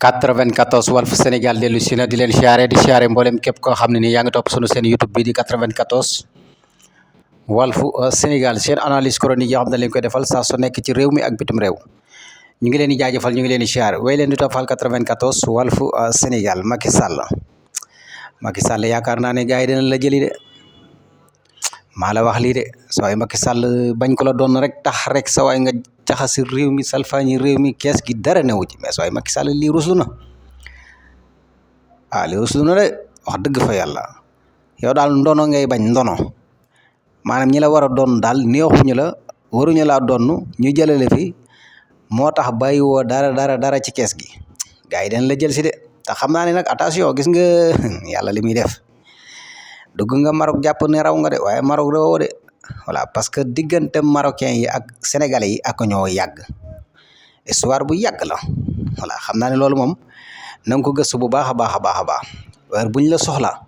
94 Walf Sénégal dellu si na di leen siyaare mboolem képp koo xam ne nii yaa ngi topp sunu seen YouTube bi di 94 Walf Sénégal seen analyse chronique yoo xam ne leen koy defal saa su nekk ci réew mi ak bitim réew ñu ngi leen di jaajëfal ñu ngi leen di siyaare way leen di toppal 94 Walf Sénégal Macky Sall yaakaar naa ne gars yi dinañ la jëli de maa la wax lii de sa waay Macky Sall bañ ko la doon rek tax rek sa waay nga jaxasi réew mi salfaañi réew mi kees gi dara newu ci mais sa waay Macky Sall lii ruslu na lii ruslu na de wax dëgg fa yàlla yow daal ndono ngay bañ ndono maanaam ñi la war a doon daal neexuñu la waruñu laa doon ñu jëlale fi moo tax bàyyi woo dara ci kees gi gars yi dañ la jël si de te xam naa ne nag attention gis nga yàlla li muy def dugg nga Maroc jàpp ne raw nga de waaye Maroc rawoo de voilà parce que diggante marocain yi ak sénégalais yi ak ñoo yàgg histoire bu yàgg la voilà xam naa ne loolu moom na nga ko gëstu bu baax a baax weer buñ la soxla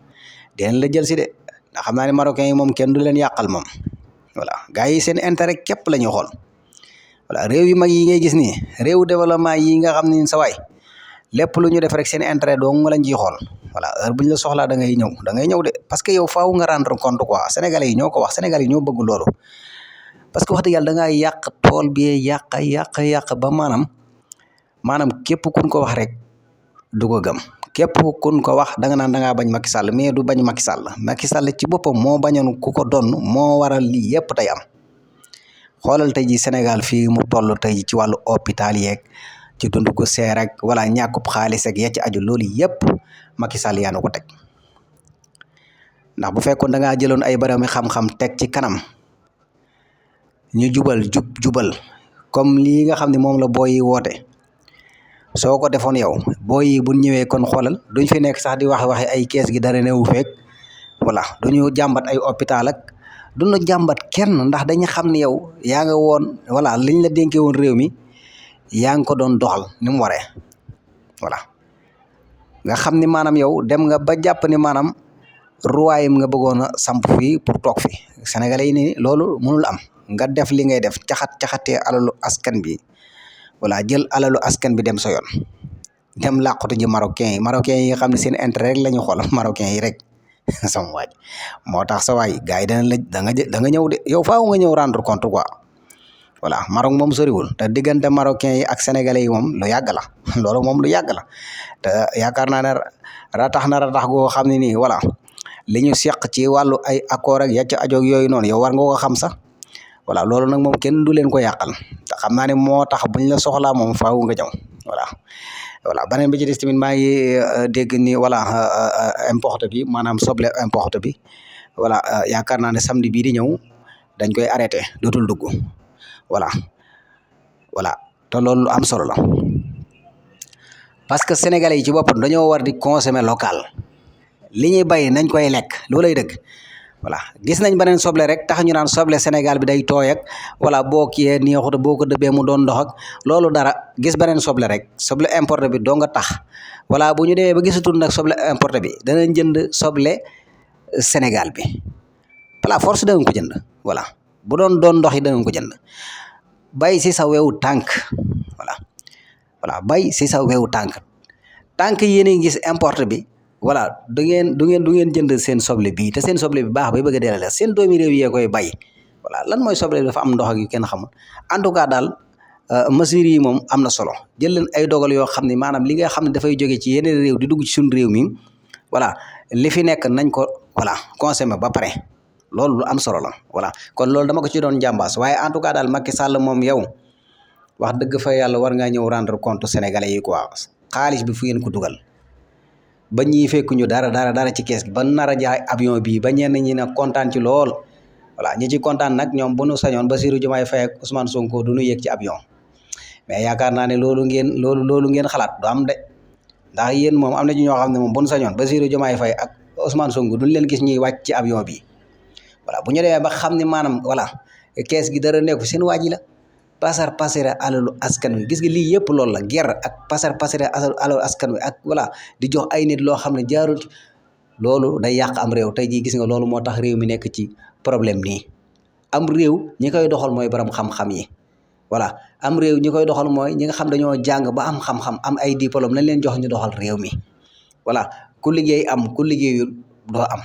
dinañ la jël si de ndax xam naa ne marocain yi moom kenn du leen yàqal moom voilà gars yi seen intérêt képp la ñu xool voilà réew yu mag yi ngay gis nii réew développement yi nga xam ne sa waay lépp lu ñu def rek seen intérêt dong lañ ciy xool voilà heure bu ñu la soxlaa da ngay ñëw de parce que yow faaw nga rendre compte quoi sénégalais yi ñoo ko wax sénégalais yi ñoo bëgg loolu parce que wax dëgg yàlla da ngaa yàq tool bi yàq ba maanaam képp kun ko wax rek du ko gëm képp kun ko wax da nga naan da ngaa bañ Macky Sall mais du bañ Macky Sall ci boppam moo bañoon ku ko donn moo waral lii yëpp tey am xoolal tey ji Sénégal fii mu toll tey ji ci wàllu hôpital yeeg ci dund ko seer ak wala ñàkkub xaalis ak ya ci aju loolu yëpp Macky Sall yaa na ko teg ndax bu fekkoon da ngaa jëloon ay barami xam-xam teg ci kanam ñu jubal comme lii nga xam ne moom la booy yi woote soo ko defoon yow booy yi bu ñëwee kon xoolal duñ fi nekk sax di waxe ay kees gi dara newu feek voilà duñu jàmbat ay hôpital ak duñu jàmbat kenn ndax dañu xam ne yow yaa nga woon voilà liñ la dénkee woon réew mi yaa ngi ko doon doxal ni mu waree voilà nga xam ni maanaam yow dem nga ba jàpp ni maanaam royaume nga bëggoon a samp fii pour toog fi sénégalais yi ni loolu mënul am nga def li ngay def caxatee alalu askan bi voilà jël alalu askan bi dem sa yoon dem làqatu ji marocain yi nga xam ne seen intérêt rek la ñu xool marocain yi rek sama waaj moo tax sa waay gars yi dana la da nga ñëw de yow faaw nga ñëw rendre compte quoi voilà Maroc moom soriwul te diggante marocain yi ak sénégalais yi moom lu yàgg la loolu moom lu yàgg la te yaakaar naa ne ratax goo xam ne nii voilà li ñu seq ci wàllu ay accord ak ya ca ajoog yooyu noonu yow war nga ko xam sax voilà loolu nag moom kenn du leen ko yàqal te xam naa ne moo tax buñ la soxlaa moom faaw nga ñëw voilà beneen bi ci des tamit maa ngi dégg ni voilà importe bi maanaam soble importe bi voilà yaakaar naa ne samedi bii di ñëw dañ koy arrêté dootul dugg voilà te loolu lu am solo la parce que sénégalais yi ci boppam dañoo war di consommer local li ñuy bay nañ koy lekk loolay dëgg voilà gis nañ beneen soble rek tax ñu naan soble Sénégal bi day tooy ak voilà boo kiyee neexut boo ko dëbbee mu doon ndox ak loolu dara gis beneen soble rek soble importé bi doo nga tax voilà bu ñu demee ba gisatul nag soble importé bi danañ jënd soble Sénégal bi par force danañ ko jënd voilà bu doon ndox yi danañ ko jënd bay si sa wewu tànk voilà bay si sa wewu tànk yéen a ngi gis importe bi voilà du ngeen jënd seen soble bii te seen soble bi baax bay bëgg a dee la seen doomi réew yee koy bay voilà lan mooy soble bi dafa am ndox ak yu kenn xamul en tout cas daal mesures yi moom am na solo jël leen ay dogal yoo xam ne maanaam li nga xam ne dafay jóge ci yeneen réew di dugg ci suñu réew mi voilà li fi nekk nañ ko voilà consommer ba pare loolu lu am solo la voilà kon loolu dama ko ci doon jàmbaas waaye en tout cas daal Macky Sall moom yow wax dëgg fa yàlla war ngaa ñëw rendre compte sénégalais yi quoi xaalis bi fu ngeen ko dugal ba ñii fekk ñu dara ci kees gi ba nar a jaay avion bii ba ñenn ñi nag kontaan ci lool voilà ñi ci kontaan nag ñoom bu nu sañoon Bassirou Diomaye Faye ak Ousmane Sonko du ñu yéeg ci avion mais yaakaar naa ne loolu ngeen xalaat du am de ndax yéen moom am na ci ñoo xam ne moom bu nu sañoon Bassirou Diomaye Faye ak Ousmane Sonko duñ leen gis ñuy wàcc ci avion bi voilà bu ñu demee ba xam ne maanaam voilà kees gi dara nekku seen waa ji la passer alalu askan wi gis nga lii yëpp loolu la guerre ak passer alalu askan wi ak voilà di jox ay nit loo xam ne jaarul loolu day yàq am réew tey jii gis nga loolu moo tax réew mi nekk ci problème nii am réew ñi koy doxal mooy borom xam-xam yi voilà am réew ñi koy doxal mooy ñi nga xam dañoo jàng ba am xam-xam am ay diplôme lañ leen jox ñu doxal réew mi voilà ku liggéey am ku liggéeyul doo am